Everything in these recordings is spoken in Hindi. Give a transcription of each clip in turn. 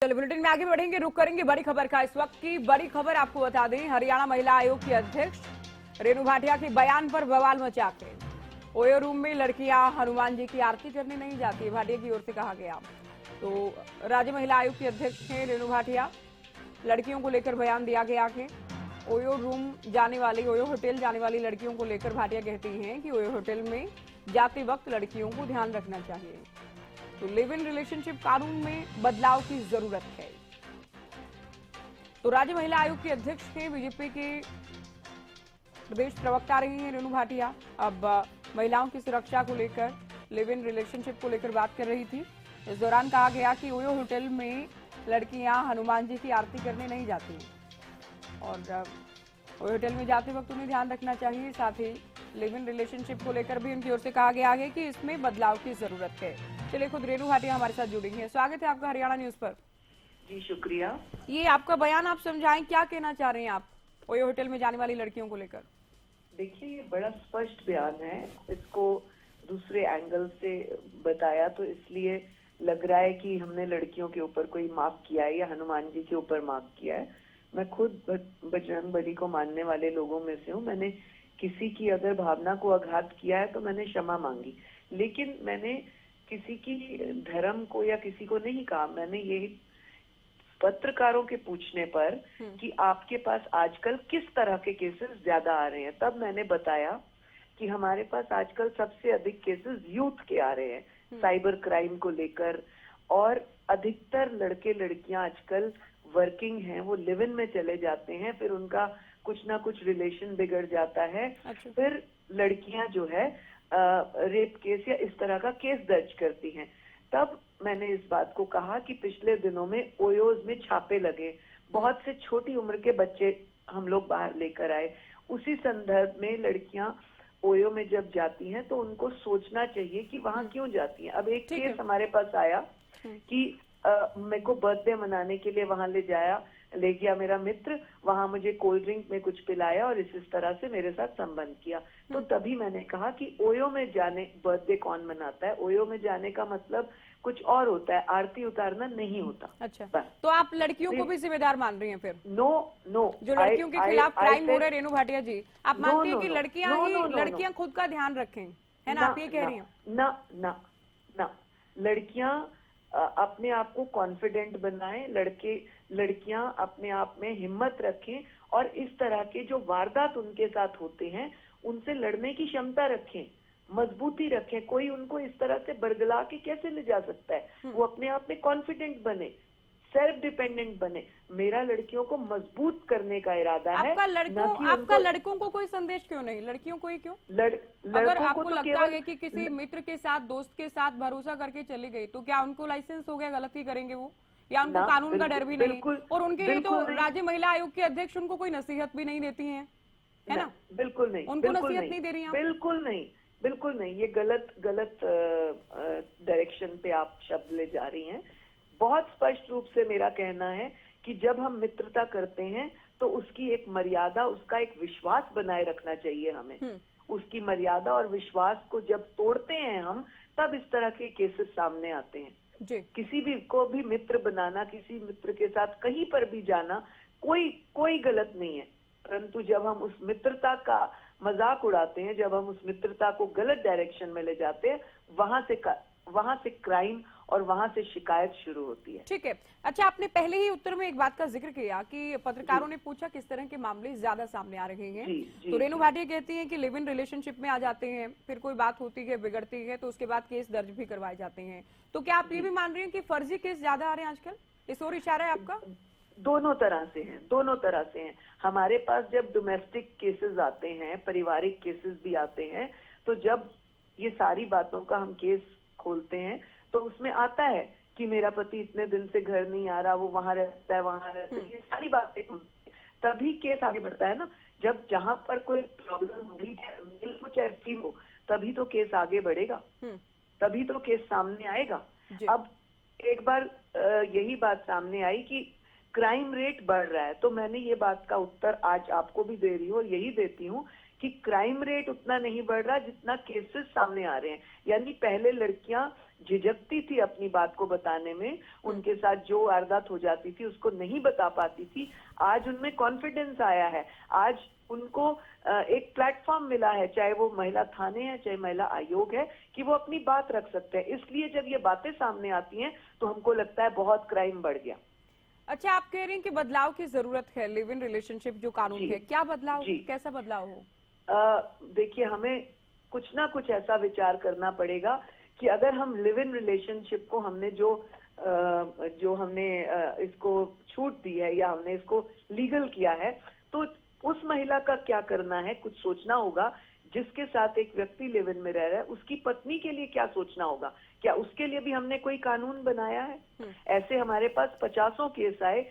चलो बुलेटिन में आगे बढ़ेंगे, रुक करेंगे बड़ी खबर का। इस वक्त की बड़ी खबर आपको बता दें, हरियाणा महिला आयोग की अध्यक्ष रेणु भाटिया के बयान पर बवाल मचा के ओयो रूम में लड़कियां हनुमान जी की आरती करने नहीं जाती है, भाटिया की ओर से कहा गया। तो राज्य महिला आयोग की अध्यक्ष हैं रेणु भाटिया, लड़कियों को लेकर बयान दिया गया कि ओयो रूम जाने वाली, ओयो होटल जाने वाली लड़कियों को लेकर भाटिया कहती हैं कि ओयो होटल में जाते वक्त लड़कियों को ध्यान रखना चाहिए। तो लिव इन रिलेशनशिप कानून में बदलाव की जरूरत है। तो राज्य महिला आयोग की अध्यक्ष हैं बीजेपी के प्रदेश प्रवक्ता रही हैं रेणु भाटिया। अब महिलाओं की सुरक्षा को लेकर, लिव इन रिलेशनशिप को लेकर बात कर रही थी। इस दौरान कहा गया कि ओयो होटल में लड़कियां हनुमान जी की आरती करने नहीं जाती और ओयो होटल में जाते वक्त उन्हें ध्यान रखना चाहिए। साथ ही लिव इन रिलेशनशिप को लेकर भी उनकी ओर से कहा गया है कि इसमें बदलाव की जरूरत है। चलिए, खुद रेणु भाटिया हमारे साथ जुड़ी हैं। स्वागत है आपका हरियाणा न्यूज पर। जी शुक्रिया। ये आपका बयान आप समझाएं, क्या कहना चाह रहे हैं आप ओयो होटल में जाने वाली लड़कियों को लेकर? देखिए, ये बड़ा स्पष्ट बयान है। इसको दूसरे एंगल से बताया तो इसलिए लग रहा है कि हमने लड़कियों के ऊपर कोई माफ किया है या हनुमान जी के ऊपर माफ किया है। मैं खुद बजरंग बली को मानने वाले लोगों में से हूँ। मैंने किसी की अगर भावना को आघात किया है तो मैंने क्षमा मांगी, लेकिन मैंने किसी की धर्म को या किसी को नहीं कहा। मैंने यही पत्रकारों के पूछने पर कि आपके पास आजकल किस तरह के केसेस ज्यादा आ रहे हैं, तब मैंने बताया कि हमारे पास आजकल सबसे अधिक केसेस यूथ के आ रहे हैं साइबर क्राइम को लेकर। और अधिकतर लड़के लड़कियां आजकल वर्किंग हैं, वो लिव इन में चले जाते हैं, फिर उनका कुछ ना कुछ रिलेशन बिगड़ जाता है। अच्छा। फिर लड़कियां जो है रेप केस या इस तरह का केस दर्ज करती हैं। तब मैंने इस बात को कहा कि पिछले दिनों में ओयोज में छापे लगे, बहुत से छोटी उम्र के बच्चे हम लोग बाहर लेकर आए। उसी संदर्भ में लड़कियां ओयो में जब जाती हैं तो उनको सोचना चाहिए कि वहां क्यों जाती हैं। अब एक केस हमारे पास आया कि मेरे को बर्थडे मनाने के लिए वहां ले गया मेरा मित्र, वहां मुझे कोल्ड ड्रिंक में कुछ पिलाया और इस तरह से मेरे साथ संबंध किया। तो तभी मैंने कहा कि ओयो में जाने, बर्थडे कौन मनाता है, ओयो में जाने का मतलब कुछ और होता है, आरती उतारना नहीं होता। अच्छा, तो आप लड़कियों को भी जिम्मेदार मान रही हैं फिर? नो, जो लड़कियों के खिलाफ क्राइम हो रहे, रेणु भाटिया जी, आप मानती हैं कि लड़कियां खुद का ध्यान रखें, है ना? आप ये कह रही हैं? ना, लड़कियां अपने आप को कॉन्फिडेंट बनाएं, लड़कियां अपने आप में हिम्मत रखें और इस तरह के जो वारदात उनके साथ होते हैं उनसे लड़ने की क्षमता रखें, मजबूती रखें। कोई उनको इस तरह से बरगला के कैसे ले जा सकता है? वो अपने आप में कॉन्फिडेंट बने, सेल्फ डिपेंडेंट बने। मेरा लड़कियों को मजबूत करने का इरादा है। आपका लड़कों को कोई संदेश क्यों नहीं, लड़कियों को ही क्यों? अगर आपको लगता है कि किसी मित्र के साथ, दोस्त के साथ भरोसा करके चली गई तो क्या उनको लाइसेंस हो गया, गलती करेंगे वो? या उनको कानून का डर भी नहीं? और उनके लिए तो राज्य महिला आयोग के अध्यक्ष उनको कोई नसीहत भी नहीं देती है ना? बिल्कुल नहीं, उनको नसीहत नहीं दे रही हैं? बिल्कुल नहीं। ये गलत डायरेक्शन पे आप शब्द ले जा रही हैं। बहुत स्पष्ट रूप से मेरा कहना है कि जब हम मित्रता करते हैं तो उसकी एक मर्यादा, उसका एक विश्वास बनाए रखना चाहिए हमें। उसकी मर्यादा और विश्वास को जब तोड़ते हैं हम, तब इस तरह के केसेस सामने आते हैं जी। किसी भी को भी मित्र बनाना, किसी मित्र के साथ कहीं पर भी जाना कोई गलत नहीं है, परंतु जब हम उस मित्रता का मजाक उड़ाते हैं, जब हम उस मित्रता को गलत डायरेक्शन में ले जाते हैं, वहां से क्राइम और वहां से शिकायत शुरू होती है। ठीक है। अच्छा, आपने पहले ही उत्तर में एक बात का जिक्र किया कि पत्रकारों ने पूछा किस तरह के मामले ज्यादा सामने आ रहे हैं। तो रेणु भाटिया कहती हैं कि लिव इन रिलेशनशिप में आ जाते हैं, फिर कोई बात होती है, बिगड़ती है, तो उसके बाद केस दर्ज भी करवाए जाते हैं। तो क्या आप ये भी मान रही हैं कि फर्जी केस ज्यादा आ रहे हैं आजकल? इस ओर इशारा है आपका? दोनों तरह से हैं। हमारे पास जब डोमेस्टिक केसेस आते हैं, पारिवारिक केसेस भी आते हैं, तो जब ये सारी बातों का हम केस खोलते हैं तो उसमें आता है कि मेरा पति इतने दिन से घर नहीं आ रहा, वो वहां रहता है, ये सारी बातें तभी केस आगे बढ़ता है ना। जब जहां पर कोई प्रॉब्लम होगी, कुछ ऐसी हो, तभी तो केस आगे बढ़ेगा, तभी तो केस सामने आएगा। अब एक बार यही बात सामने आई कि क्राइम रेट बढ़ रहा है, तो मैंने ये बात का उत्तर आज आपको भी दे रही हूँ और यही देती हूँ कि क्राइम रेट उतना नहीं बढ़ रहा जितना केसेस सामने आ रहे हैं। यानी पहले लड़कियां झिझकती थी अपनी बात को बताने में, उनके साथ जो वारदात हो जाती थी उसको नहीं बता पाती थी, आज उनमें कॉन्फिडेंस आया है। आज उनको एक प्लेटफॉर्म मिला है, चाहे वो महिला थाने है, चाहे महिला आयोग है, कि वो अपनी बात रख सकते हैं। इसलिए जब ये बातें सामने आती हैं तो हमको लगता है बहुत क्राइम बढ़ गया। अच्छा, आप कह रही हैं कि बदलाव की जरूरत है, लिव इन रिलेशनशिप जो कानून है, क्या बदलाव, कैसा बदलाव हो? देखिए, हमें कुछ ना कुछ ऐसा विचार करना पड़ेगा कि अगर हम लिव इन रिलेशनशिप को हमने जो हमने इसको छूट दी है या हमने इसको लीगल किया है, तो उस महिला का क्या करना है, कुछ सोचना होगा। जिसके साथ एक व्यक्ति लिव इन में रह रहा है, उसकी पत्नी के लिए क्या सोचना होगा? क्या उसके लिए भी हमने कोई कानून बनाया है? ऐसे हमारे पास 50 केस आए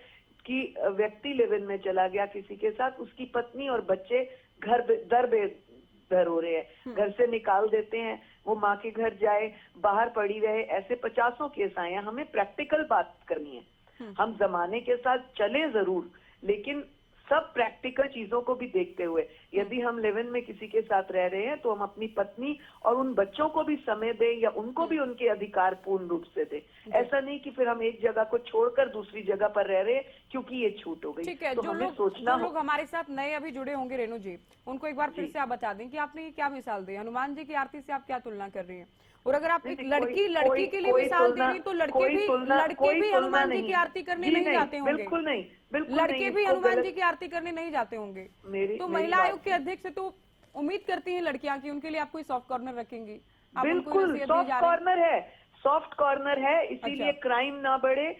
कि व्यक्ति लिव इन में चला गया किसी के साथ, उसकी पत्नी और बच्चे घर दर बेदर हो रहे हैं, घर से निकाल देते हैं, वो माँ के घर जाए, बाहर पड़ी रहे। ऐसे 50 केस आए हैं। हमें प्रैक्टिकल बात करनी है। हम जमाने के साथ चले जरूर, लेकिन सब प्रैक्टिकल चीजों को भी देखते हुए। यदि हम लिव इन में किसी के साथ रह रहे हैं तो हम अपनी पत्नी और उन बच्चों को भी समय दें या उनको भी उनके अधिकार पूर्ण रूप से दें। ऐसा नहीं कि फिर हम एक जगह को छोड़कर दूसरी जगह पर रह रहे हैं क्योंकि ये छूट हो गई। ठीक है, तो जो लोग हमारे साथ नए अभी जुड़े होंगे रेणु जी, उनको एक बार फिर से आप बता दें कि आपने क्या मिसाल दी, हनुमान जी की आरती से आप क्या तुलना कर रही हैं? और अगर आप एक लड़की के लिए मिसाल दे रही तो लड़के भी हनुमान जी की आरती करने नहीं जाते होंगे। बिल्कुल नहीं, बिल्कुल लड़के भी हनुमान जी की आरती करने नहीं जाते होंगे। तो महिला आयोग के अध्यक्ष से तो उम्मीद करती हैं लड़कियां कि उनके लिए आप कोई सॉफ्ट कॉर्नर रखेंगी। बिल्कुल सॉफ्ट कॉर्नर है, सॉफ्ट कॉर्नर है, इसीलिए क्राइम ना बढ़े,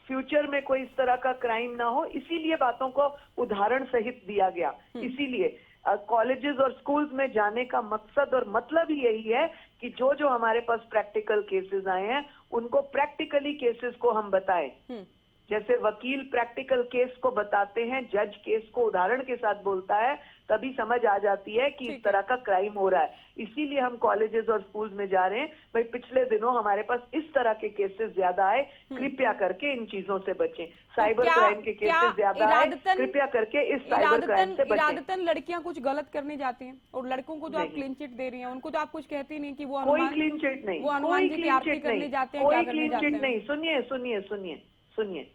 फ्यूचर में कोई इस तरह का क्राइम ना हो, इसीलिए बातों को उदाहरण सहित दिया गया। इसीलिए कॉलेजेस और स्कूल्स में जाने का मकसद और मतलब ही यही है कि जो हमारे पास प्रैक्टिकल केसेस आए हैं उनको प्रैक्टिकली केसेस को हम बताएं। जैसे वकील प्रैक्टिकल केस को बताते हैं, जज केस को उदाहरण के साथ बोलता है, तभी समझ आ जाती है कि इस तरह का क्राइम हो रहा है। इसीलिए हम कॉलेजेस और स्कूल्स में जा रहे हैं। भाई, पिछले दिनों हमारे पास इस तरह के केसेस ज्यादा आए, कृपया करके इन चीजों से बचें। साइबर क्राइम के केसेस ज्यादा आए, कृपया करके इस साइबर क्राइम से बचें। इरादतन लड़कियां कुछ गलत करने जाती हैं और लड़कों को जो आप क्लीन चिट दे रही हैं उनको तो आप कुछ कहती नहीं कि वो कोई क्लीन चिट नहीं, वो हनुमान जी की आरती करने जाते हैं, कोई क्लीन चिट नहीं। सुनिए,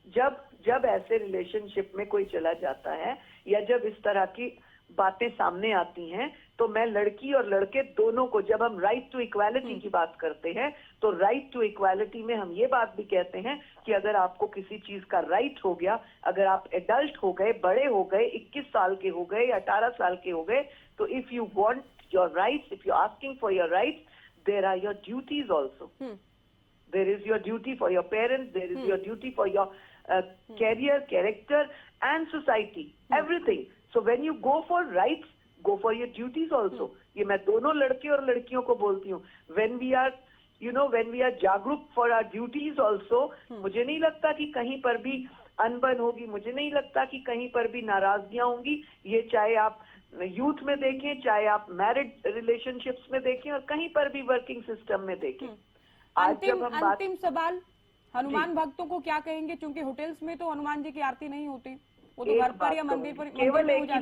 जब ऐसे रिलेशनशिप में कोई चला जाता है या जब इस तरह की बातें सामने आती हैं, तो मैं लड़की और लड़के दोनों को, जब हम राइट टू इक्वालिटी की बात करते हैं, तो राइट टू इक्वालिटी में हम ये बात भी कहते हैं कि अगर आपको किसी चीज का राइट हो गया, अगर आप एडल्ट हो गए, बड़े हो गए, 21 साल के हो गए या 18 साल के हो गए, तो if you want your rights, if you asking for your rights, there are your duties also. There is your duty for your parents, there is your duty for your career, character and society, everything. So when you go for rights, go for your duties also. ये मैं दोनों लड़के और लड़कियों को बोलती हूँ। When we are जागरूक for our duties also, मुझे नहीं लगता कि कहीं पर भी अनबन होगी, मुझे नहीं लगता कि कहीं पर भी नाराजगियां होंगी। ये चाहे आप यूथ में देखें, चाहे आप मैरिड रिलेशनशिप्स में देखें और कहीं पर भी वर्किंग सिस्टम में देखें। अंतिम सवाल, हनुमान भक्तों को क्या कहेंगे? क्योंकि होटल्स में तो हनुमान जी की आरती नहीं होती, वो तो घर पर या मंदिर पर। केवल एक ही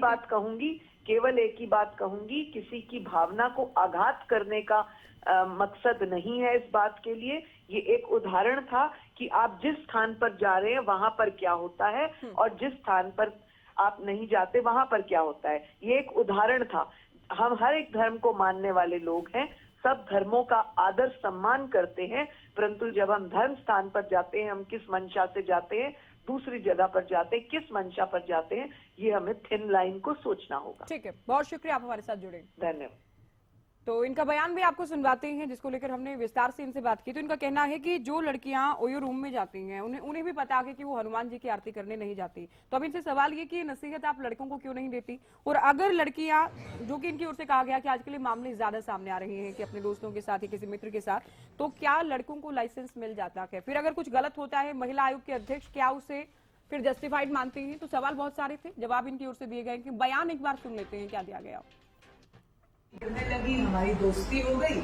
बात कहूंगी, किसी की भावना को आघात करने का मकसद नहीं है इस बात के लिए। ये एक उदाहरण था कि आप जिस स्थान पर जा रहे हैं वहां पर क्या होता है और जिस स्थान पर आप नहीं जाते वहां पर क्या होता है। ये एक उदाहरण था। हम हर एक धर्म को मानने वाले लोग हैं, सब धर्मों का आदर सम्मान करते हैं, परंतु जब हम धर्म स्थान पर जाते हैं, हम किस मंशा से जाते हैं, दूसरी जगह पर जाते हैं, किस मंशा पर जाते हैं, ये हमें थिन लाइन को सोचना होगा। ठीक है, बहुत शुक्रिया, आप हमारे साथ जुड़े। धन्यवाद। तो इनका बयान भी आपको सुनवाते हैं, जिसको लेकर हमने विस्तार से इनसे बात की। तो इनका कहना है कि जो लड़कियां ओयो रूम में जाती हैं, उन्हें भी पता है कि वो हनुमान जी की आरती करने नहीं जाती। तो अब इनसे सवाल ये कि नसीहत आप लड़कों को क्यों नहीं देती? और अगर लड़कियां, जो कि इनकी ओर से कहा गया कि आजकल ये मामले ज्यादा सामने आ रहे हैं कि अपने दोस्तों के साथ या किसी मित्र के साथ, तो क्या लड़कों को लाइसेंस मिल जाता है? फिर अगर कुछ गलत होता है, महिला आयोग के अध्यक्ष क्या उसे फिर जस्टिफाइड मानती हैं? तो सवाल बहुत सारे थे, जवाब इनकी ओर से दिए गए कि बयान एक बार सुन लेते हैं क्या दिया गया। करने लगी, हमारी दोस्ती हो गई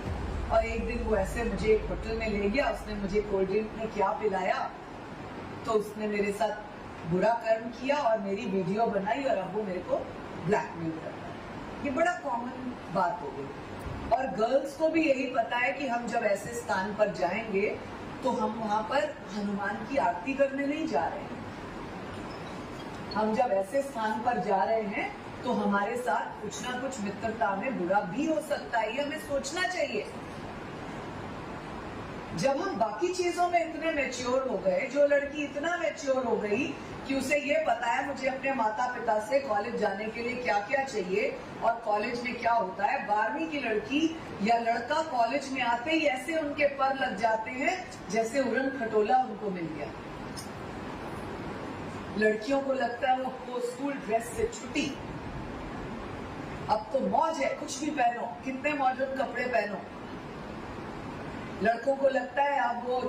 और एक दिन वो ऐसे मुझे एक होटल में ले गया, उसने मुझे कोल्ड ड्रिंक में क्या पिलाया, तो उसने मेरे साथ बुरा कर्म किया और मेरी वीडियो बनाई और अब वो मेरे को ब्लैकमेल कर रहा है। ये बड़ा कॉमन बात हो गई। और गर्ल्स को भी यही पता है कि हम जब ऐसे स्थान पर जाएंगे तो हम वहां पर हनुमान की आरती करने नहीं जा रहे हैं। हम जब ऐसे स्थान पर जा रहे हैं तो हमारे साथ कुछ ना कुछ मित्रता में बुरा भी हो सकता है, ये हमें सोचना चाहिए। जब हम बाकी चीजों में इतने मैच्योर हो गए, जो लड़की इतना मैच्योर हो गई कि उसे ये पता है मुझे अपने माता पिता से कॉलेज जाने के लिए क्या क्या चाहिए और कॉलेज में क्या होता है, 12वीं की लड़की या लड़का कॉलेज में आते ही ऐसे उनके पर लग जाते हैं जैसे उड़न खटोला उनको मिल गया। लड़कियों को लगता है वो स्कूल ड्रेस से छुट्टी, अब तो मौज है, कुछ भी पहनो, कितने मॉडर्न कपड़े पहनो। लड़कों को लगता है अब वो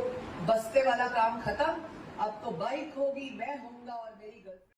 बस्ते वाला काम खत्म, अब तो बाइक होगी, मैं होऊंगा और मेरी गर्लफ्रेंड।